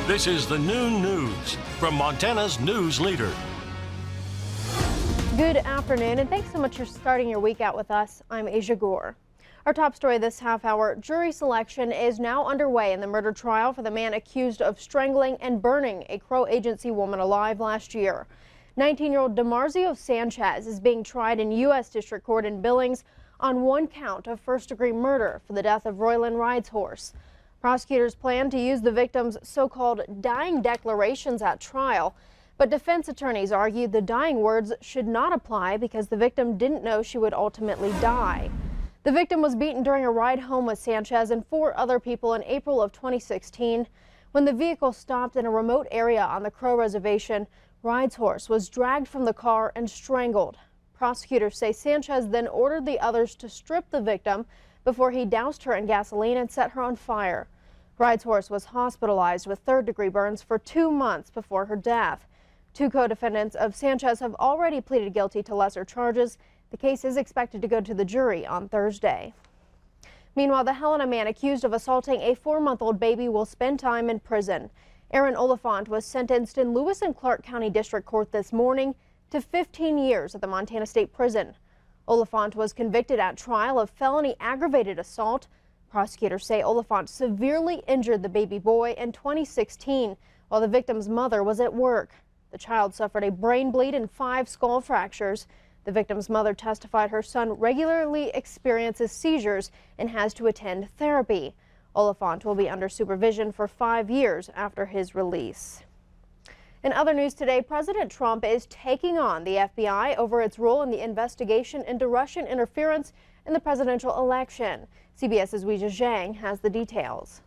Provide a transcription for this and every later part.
This is the noon news from Montana's news leader. Good afternoon, and thanks so much for starting your week out with us. I'm Aja Goare. Our top story this half hour, jury selection is now underway in the murder trial for the man accused of strangling and burning a Crow Agency woman alive last year. 19-year-old DeMarzio Sanchez is being tried in U.S. District Court in Billings on one count of first-degree murder for the death of Royland Ride's horse. Prosecutors plan to use the victim's so-called dying declarations at trial, but defense attorneys argued the dying words should not apply because the victim didn't know she would ultimately die. The victim was beaten during a ride home with Sanchez and 4 other people in April of 2016. When the vehicle stopped in a remote area on the Crow Reservation, Ride's horse was dragged from the car and strangled. Prosecutors say Sanchez then ordered the others to strip the victim before he doused her in gasoline and set her on fire. Ride's horse was hospitalized with third-degree burns for 2 months before her death. 2 co-defendants of Sanchez have already pleaded guilty to lesser charges. The case is expected to go to the jury on Thursday. Meanwhile, the Helena man accused of assaulting a 4-month-old baby will spend time in prison. Aaron Oliphant was sentenced in Lewis and Clark County District Court this morning to 15 years at the Montana State Prison. Oliphant was convicted at trial of felony aggravated assault. Prosecutors say Oliphant severely injured the baby boy in 2016 while the victim's mother was at work. The child suffered a brain bleed and 5 skull fractures. The victim's mother testified her son regularly experiences seizures and has to attend therapy. Oliphant will be under supervision for 5 years after his release. In other news today, President Trump is taking on the FBI over its role in the investigation into Russian interference in the presidential election. CBS's Weijia Zhang has the details.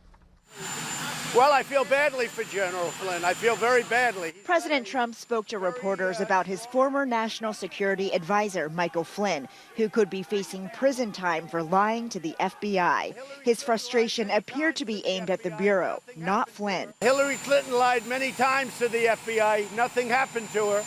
Well, I feel badly for General Flynn. I feel very badly. President Trump spoke to reporters about his former national security advisor, Michael Flynn, who could be facing prison time for lying to the FBI. His frustration appeared to be aimed at the Bureau, not Flynn. Hillary Clinton lied many times to the FBI. Nothing happened to her.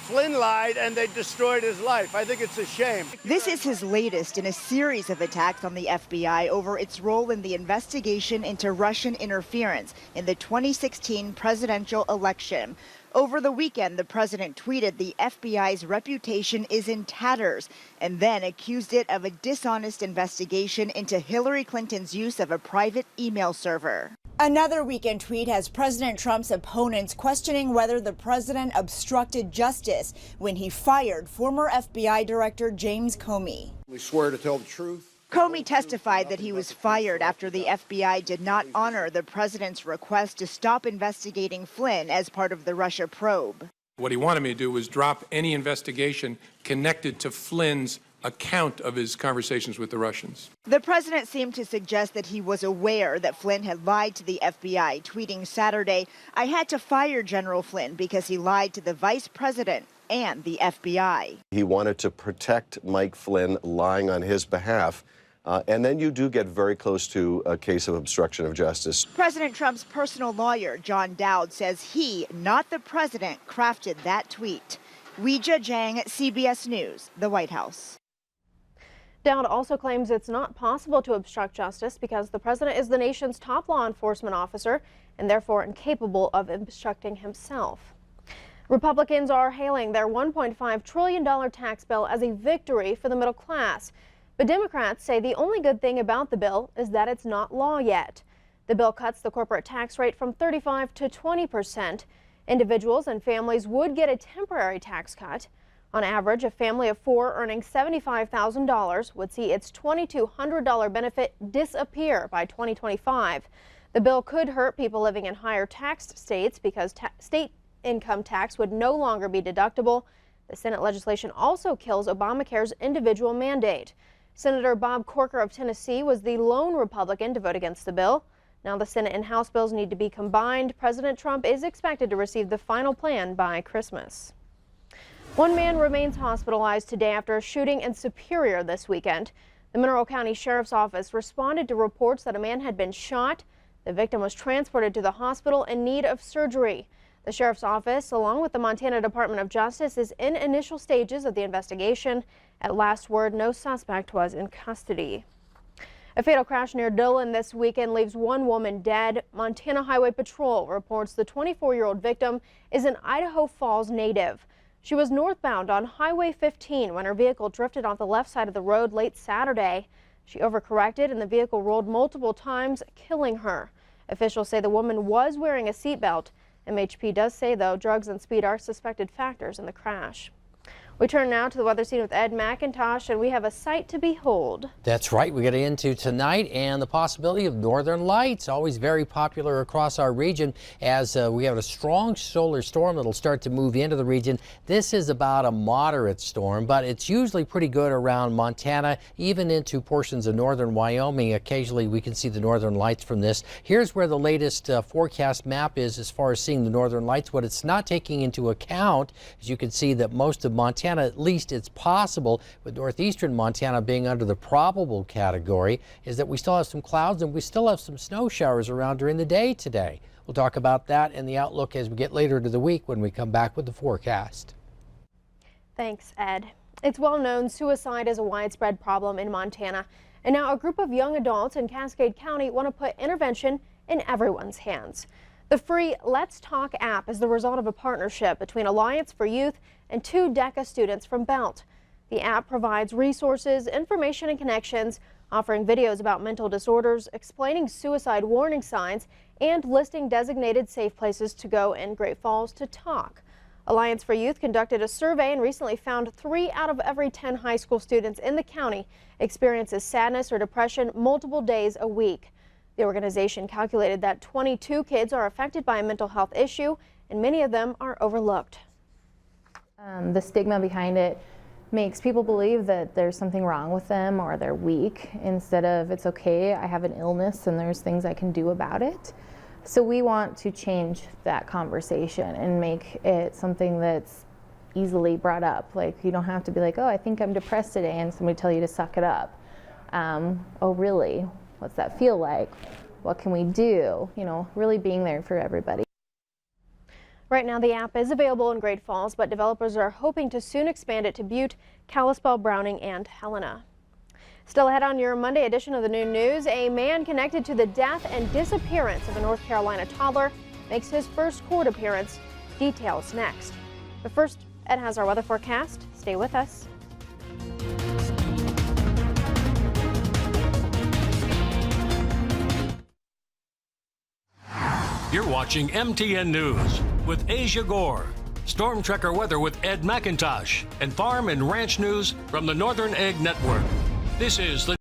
Flynn lied and they destroyed his life. I think it's a shame. This is his latest in a series of attacks on the FBI over its role in the investigation into Russian interference in the 2016 presidential election. Over the weekend, the president tweeted the FBI's reputation is in tatters and then accused it of a dishonest investigation into Hillary Clinton's use of a private email server. Another weekend tweet has President Trump's opponents questioning whether the president obstructed justice when he fired former FBI Director James Comey. We swear to tell the truth. Comey testified that he was fired after the FBI did not honor the president's request to stop investigating Flynn as part of the Russia probe. What he wanted me to do was drop any investigation connected to Flynn's account of his conversations with the Russians. The president seemed to suggest that he was aware that Flynn had lied to the FBI, tweeting Saturday, "I had to fire General Flynn because he lied to the vice president and the FBI." He wanted to protect Mike Flynn lying on his behalf. And then you do get very close to a case of obstruction of justice. President Trump's personal lawyer, John Dowd, says he, not the president, crafted that tweet. Weijia Zhang, CBS News, the White House. Dowd also claims it's not possible to obstruct justice because the president is the nation's top law enforcement officer and therefore incapable of obstructing himself. Republicans are hailing their $1.5 trillion tax bill as a victory for the middle class. But Democrats say the only good thing about the bill is that it's not law yet. The bill cuts the corporate tax rate from 35% to 20%. Individuals and families would get a temporary tax cut. On average, a family of 4 earning $75,000 would see its $2,200 benefit disappear by 2025. The bill could hurt people living in higher taxed states because state income tax would no longer be deductible. The Senate legislation also kills Obamacare's individual mandate. Senator Bob Corker of Tennessee was the lone Republican to vote against the bill. Now the Senate and House bills need to be combined. President Trump is expected to receive the final plan by Christmas. One man remains hospitalized today after a shooting in Superior this weekend. The Mineral County Sheriff's Office responded to reports that a man had been shot. The victim was transported to the hospital in need of surgery. The Sheriff's Office, along with the Montana Department of Justice, is in initial stages of the investigation. At last word, no suspect was in custody. A fatal crash near Dillon this weekend leaves one woman dead. Montana Highway Patrol reports the 24-year-old victim is an Idaho Falls native. She was northbound on Highway 15 when her vehicle drifted off the left side of the road late Saturday. She overcorrected and the vehicle rolled multiple times, killing her. Officials say the woman was wearing a seatbelt. MHP does say, though, drugs and speed are suspected factors in the crash. We turn now to the weather scene with Ed McIntosh, and we have a sight to behold. That's right. We get into tonight and the possibility of northern lights, always very popular across our region as we have a strong solar storm that'll start to move into the region. This is about a moderate storm, but it's usually pretty good around Montana, even into portions of northern Wyoming. Occasionally we can see the northern lights from this. Here's where the latest forecast map is as far as seeing the northern lights. What it's not taking into account, as you can see, that most of Montana, at least it's possible, with northeastern Montana being under the probable category, is that we still have some clouds and we still have some snow showers around during the day today. We'll talk about that and the outlook as we get later into the week when we come back with the forecast. Thanks, Ed. It's well known suicide is a widespread problem in Montana, and now a group of young adults in Cascade County want to put intervention in everyone's hands. The free Let's Talk app is the result of a partnership between Alliance for Youth and 2 DECA students from Belt. The app provides resources, information, and connections, offering videos about mental disorders, explaining suicide warning signs, and listing designated safe places to go in Great Falls to talk. Alliance for Youth conducted a survey and recently found 3 out of every 10 high school students in the county experiences sadness or depression multiple days a week. The organization calculated that 22 kids are affected by a mental health issue, and many of them are overlooked. The stigma behind it makes people believe that there's something wrong with them or they're weak, instead of it's okay, I have an illness and there's things I can do about it. So we want to change that conversation and make it something that's easily brought up. Like, you don't have to be like, oh, I think I'm depressed today, and somebody tell you to suck it up. Oh, really? What's that feel like? What can we do? You know, really being there for everybody. Right now, the app is available in Great Falls, but developers are hoping to soon expand it to Butte, Kalispell, Browning, and Helena. Still ahead on your Monday edition of the Noon News, a man connected to the death and disappearance of a North Carolina toddler makes his first court appearance. Details next. But first, Ed has our weather forecast. Stay with us. You're watching MTN News with Aja Goare, Storm Tracker weather with Ed McIntosh, and farm and ranch news from the Northern Egg Network. This is the